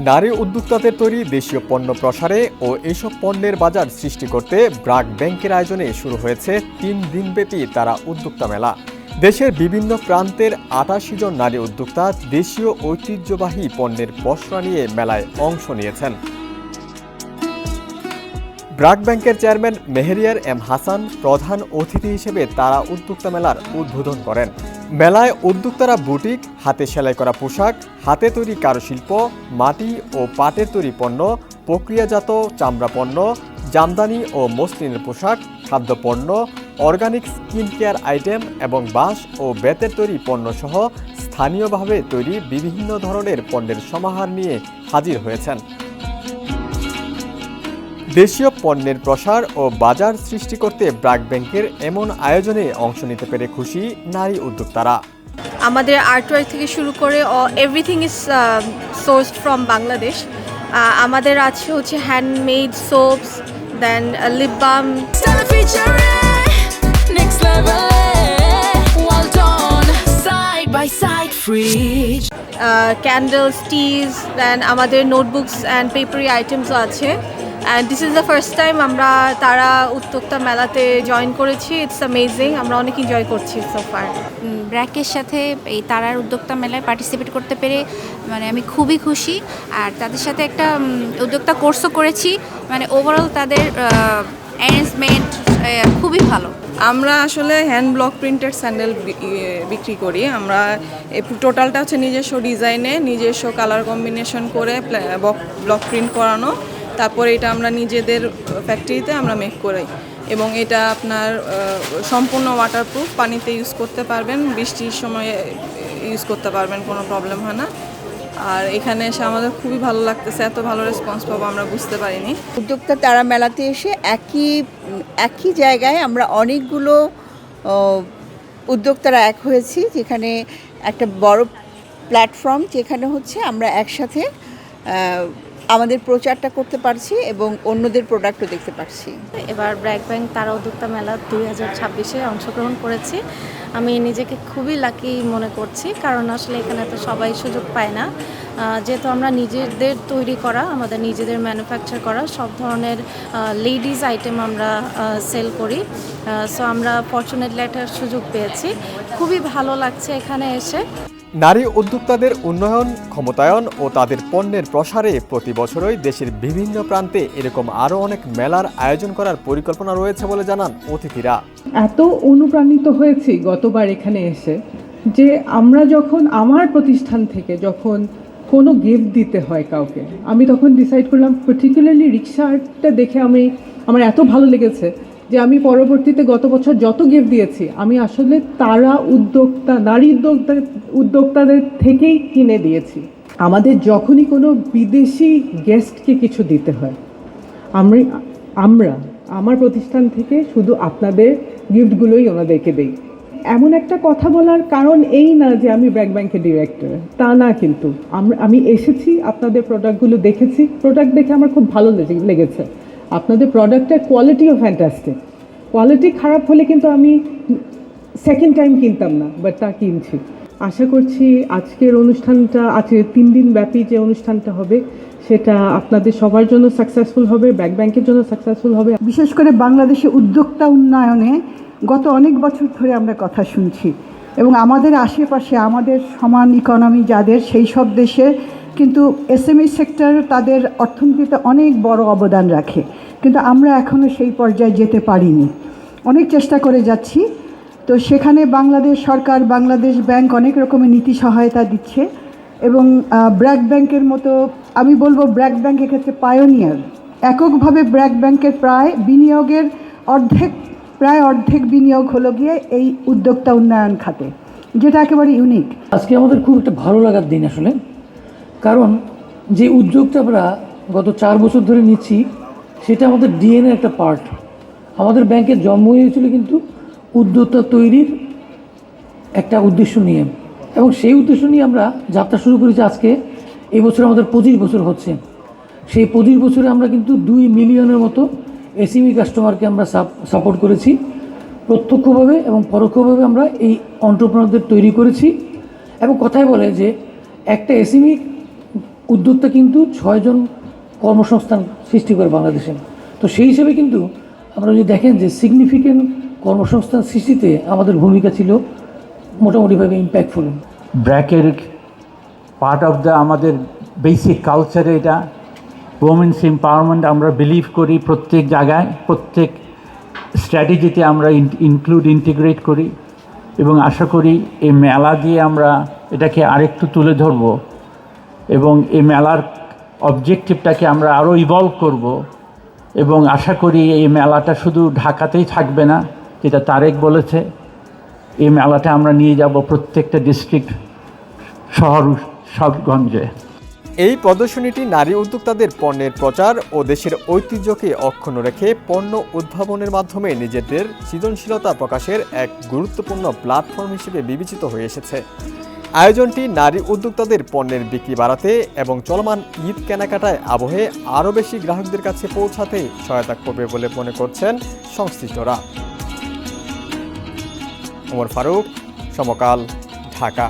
নারী উদ্যোক্তাদের তৈরি দেশীয় পণ্য প্রসারে ও এসব পণ্যের বাজার সৃষ্টি করতে ব্র্যাক ব্যাংকের আয়োজনে শুরু হয়েছে ৩ দিনব্যাপী তারা উদ্যোক্তা মেলা। দেশের বিভিন্ন প্রান্তের ৮৮ জন নারী উদ্যোক্তা দেশীয় ঐতিহ্যবাহী পণ্যের পসরা নিয়ে মেলায় অংশ নিয়েছেন। ব্র্যাক ব্যাংকের চেয়ারম্যান মেহেরিয়ার এম হাসান প্রধান অতিথি হিসেবে তারা উদ্যোক্তা মেলার উদ্বোধন করেন। মেলায় উদ্যোক্তারা বুটিক, হাতে সেলাই করা পোশাক, হাতে তৈরি কারুশিল্প, মাটি ও পাটের তৈরি পণ্য, প্রক্রিয়াজাত চামড়া পণ্য, জামদানি ও মসলিনের পোশাক, খাদ্যপণ্য, অর্গানিক স্কিন কেয়ার আইটেম এবং বাঁশ ও বেতের তৈরি পণ্য সহ স্থানীয়ভাবে তৈরি বিভিন্ন ধরনের পণ্যের সমাহার নিয়ে হাজির হয়েছেন। দেশীয় পণ্যের প্রসার ও বাজার সৃষ্টি করতে ব্র্যাক ব্যাংকের এমন আয়োজনে অংশ নিতে পেরে খুশি নারী উদ্যোক্তারা। আমাদের আর্টওয়ার্ক থেকে শুরু করে এভরিথিং ইজ সোর্সড ফ্রম বাংলাদেশ। আমাদের আছে হচ্ছে হ্যান্ডমেড সোপস, দেন লিপ বাম, ক্যান্ডেলস, টিজ, দেন আমাদের নোটবুকস অ্যান্ড পেপারি আইটেমসও আছে। And this is the first time আমরা তারা উদ্যোক্তা মেলাতে জয়েন করেছি। ইটস অ্যামেজিং, আমরা অনেক এনজয় করছি সো ফার। ব্র্যাকের সাথে এই তারার উদ্যোক্তা মেলায় পার্টিসিপেট করতে পেরে আমি খুবই খুশি। আর তাদের সাথে একটা উদ্যোক্তা কোর্সও করেছি, ওভারঅল তাদের অ্যারেঞ্জমেন্ট খুবই ভালো। আমরা আসলে হ্যান্ড ব্লক প্রিন্টেড স্যান্ডেল বিক্রি করি। আমরা টোটালটা হচ্ছে নিজস্ব ডিজাইনে, নিজস্ব কালার কম্বিনেশন করে ব্লক প্রিন্ট করানো, তারপরে এটা আমরা নিজেদের ফ্যাক্টরিতে আমরা মেক করি এবং এটা আপনার সম্পূর্ণ ওয়াটারপ্রুফ, পানিতে ইউজ করতে পারবেন, বৃষ্টির সময় ইউজ করতে পারবেন, কোনো প্রবলেম হয় না। আর এখানে এসে আমাদের খুবই ভালো লাগতেছে, এত ভালো রেসপন্স পাবো আমরা বুঝতে পারিনি। উদ্যোক্তা তারা মেলাতে এসে একই জায়গায় আমরা অনেকগুলো উদ্যোক্তারা এক হয়েছি, যেখানে একটা বড় প্ল্যাটফর্ম, যেখানে হচ্ছে আমরা একসাথে আমাদের প্রচারটা করতে পারছি এবং অন্যদের প্রোডাক্টও দেখতে পারছি। এবার ব্র্যাক ব্যাংক তারা উদ্যোক্তা মেলা 2026-এ অংশগ্রহণ করেছি। আমি নিজেকে খুবই লাকি মনে করছি, কারণ আসলে এখানে তো সবাই সুযোগ পায় না। যেহেতু আমরা নিজেদের তৈরি করা, আমাদের নিজেদের ম্যানুফ্যাকচার করা সব ধরনের লেডিস আইটেম আমরা সেল করি। সো আমরা ফরচুনেটলি একটা সুযোগ পেয়েছি, খুবই ভালো লাগছে এখানে এসে। নারী উদ্যোক্তাদের উন্নয়ন, ক্ষমতায়ন ও তাদের পণ্যের প্রসারে প্রতি বছরই দেশের বিভিন্ন প্রান্তে এরকম আরও অনেক মেলার আয়োজন করার পরিকল্পনা রয়েছে বলে জানান অতিথিরা। এত অনুপ্রাণিত হয়েছি গতবার এখানে এসে, যে আমরা যখন আমার প্রতিষ্ঠান থেকে যখন কোনো গিফট দিতে হয় কাউকে, আমি তখন ডিসাইড করলাম, পার্টিকুলারলি রিক্সাটা দেখে আমার এত ভালো লেগেছে যে আমি পরবর্তীতে গত বছর যত গিফট দিয়েছি আমি আসলে তারা নারী উদ্যোক্তাদের থেকেই কিনে দিয়েছি। আমাদের যখনই কোনো বিদেশি গেস্টকে কিছু দিতে হয়, আমার প্রতিষ্ঠান থেকে শুধু আপনাদের গিফটগুলোই ওনাদেরকে দেই। এমন একটা কথা বলার কারণ এই না যে আমি ব্র্যাক ব্যাংকের ডিরেক্টর, তা না, কিন্তু আমি এসেছি, আপনাদের প্রোডাক্টগুলো দেখেছি, প্রোডাক্ট দেখে আমার খুব ভালো লেগেছে। আপনাদের প্রোডাক্টের কোয়ালিটিও ফ্যান্টাস্টিক। কোয়ালিটি খারাপ হলে কিন্তু আমি সেকেন্ড টাইম কিনতাম না, বাট তা কিনছি। আশা করছি আজকের অনুষ্ঠানটা, আজকে 3 দিন ব্যাপী যে অনুষ্ঠানটা হবে, সেটা আপনাদের সবার জন্য সাকসেসফুল হবে, ব্র্যাক ব্যাংকের জন্য সাকসেসফুল হবে। বিশেষ করে বাংলাদেশে উদ্যোক্তা উন্নয়নে গত অনেক বছর ধরে আমরা কথা শুনছি, এবং আমাদের আশেপাশে আমাদের সমান ইকোনমি যাদের, সেই সব দেশে কিন্তু এসএমই সেক্টর তাদের অর্থনীতিতে অনেক বড় অবদান রাখে, কিন্তু আমরা এখনও সেই পর্যায়ে যেতে পারিনি। অনেক চেষ্টা করে যাচ্ছি। তো সেখানে বাংলাদেশ সরকার, বাংলাদেশ ব্যাংক অনেক রকমের নীতি সহায়তা দিচ্ছে, এবং ব্র্যাক ব্যাংকের মতো, আমি বলবো ব্র্যাক ব্যাংক এক্ষেত্রে পায়োনিয়ার। এককভাবে ব্র্যাক ব্যাংকের প্রায় অর্ধেক বিনিয়োগ হলো গিয়ে এই উদ্যোক্তা উন্নয়ন খাতে, যেটা একেবারে ইউনিক। আজকে আমাদের খুব একটা ভালো লাগার দিন আসলে, কারণ যে উদ্যোগটা আমরা গত 4 বছর ধরে নিচ্ছি, সেটা আমাদের ডিএনএ একটা পার্ট। আমাদের ব্যাংকের জন্ম হয়েছিল কিন্তু উদ্যোক্তা তৈরির একটা উদ্দেশ্য নিয়ে, এবং সেই উদ্দেশ্য নিয়ে আমরা যাত্রা শুরু করেছি। আজকে এই বছর আমাদের 25 বছর হচ্ছে। সেই 25 বছরে আমরা কিন্তু 2 মিলিয়নের মতো এসএমই কাস্টমারকে আমরা সাপোর্ট করেছি, প্রত্যক্ষভাবে এবং পরোক্ষভাবে আমরা এই এন্টারপ্রেনারদের তৈরি করেছি। এবং কথাই বলে যে একটা এসএমই উদ্যোক্তা কিন্তু 6 জন কর্মসংস্থান সৃষ্টি করে বাংলাদেশে। তো সেই হিসেবে কিন্তু আমরা যদি দেখেন যে সিগনিফিক্যান্ট কর্মসংস্থান সৃষ্টিতে আমাদের ভূমিকা ছিল মোটামুটিভাবে ইম্প্যাক্টফুল। ব্র্যাকের পার্ট অফ দ্য আমাদের বেসিক কালচারে এটা ওমেন্স এম্পাওয়ারমেন্ট আমরা বিলিভ করি, প্রত্যেক জায়গায় প্রত্যেক স্ট্র্যাটেজিতে আমরা ইন্টিগ্রেট করি এবং আশা করি এই মেলা দিয়ে আমরা এটাকে আরেকটু তুলে ধরব এবং এই মেলার অবজেক্টিভটাকে আমরা আরও ইভলভ করব এবং আশা করি এই মেলাটা শুধু ঢাকাতেই থাকবে না, যেটা তারেক বলেছে, এই মেলাটা আমরা নিয়ে যাব প্রত্যেকটা ডিস্ট্রিক্ট, শহর, সবগঞ্জে। এই প্রদর্শনীটি নারী উদ্যোক্তাদের পণ্যের প্রচার ও দেশের ঐতিহ্যকে অক্ষুণ্ণ রেখে পণ্য উদ্ভাবনের মাধ্যমে নিজেদের সৃজনশীলতা প্রকাশের এক গুরুত্বপূর্ণ প্ল্যাটফর্ম হিসেবে বিবেচিত হয়ে এসেছে। আয়োজনটি নারী উদ্যোক্তাদের পণ্যের বিক্রি বাড়াতে এবং চলমান ঈদ কেনাকাটায় আবহে আরও বেশি গ্রাহকদের কাছে পৌঁছাতে সহায়তা করবে বলে মনে করছেন সংশ্লিষ্টরা। ওমর ফারুক, সমকাল, ঢাকা।